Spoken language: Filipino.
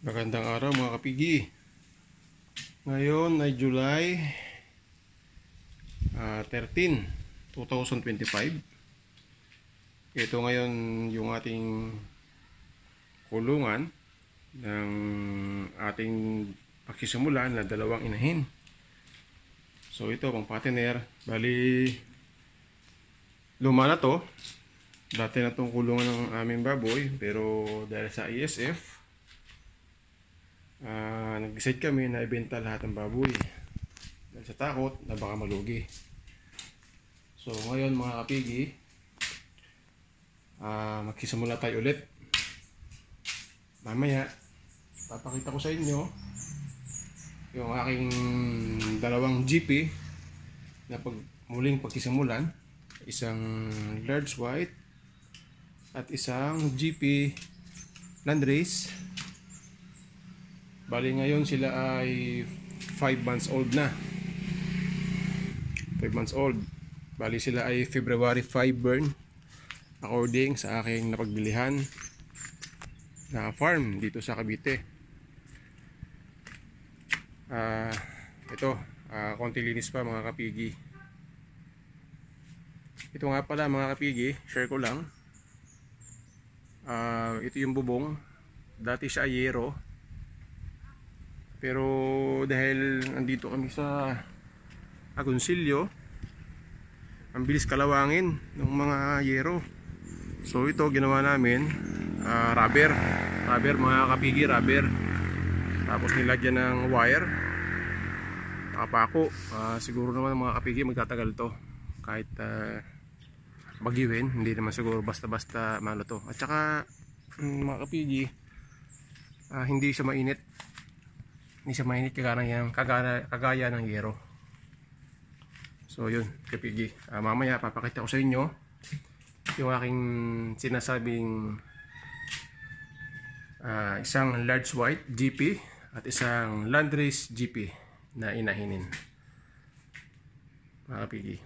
Magandang araw mga kapigi. Ngayon ay July 13, 2025. Ito ngayon yung ating kulungan ng ating pakisimulan na dalawang inahin. So ito pang partner, bali luma na to. Dati na tong kulungan ng aming baboy, pero dahil sa ESF nag-decide kami na ibenta lahat ng baboy dahil sa takot na baka malugi. So ngayon mga kapigi, magsisimula tayo ulit. Mamaya papakita ko sa inyo yung aking dalawang GP na muling pagkisimulan, isang large white at isang GP landrace. Bali ngayon sila ay 5 months old na. 5 months old. Bali sila ay February 5 burn according sa aking napagbilihan na farm dito sa Cavite. Ito, konti linis pa mga kapigi. Ito nga pala mga kapigi, share ko lang. Ito yung bubong. Dati siya ayero, pero dahil nandito kami sa Agoncillo, ang bilis kalawangin ng mga yero. So ito ginawa namin rubber mga kapigi, rubber. Tapos nilagyan ng wire, nakapako. Siguro naman mga kapigi magtatagal to kahit bagyuhin. Hindi naman siguro basta-basta malo to. At saka mga kapigi, hindi siya mainit. Hindi siya mainit kagaya ng yero. So yun kapigi, mamaya papakita ko sa inyo yung aking sinasabing isang large white GP at isang landrace GP na inahinin mga kapigi.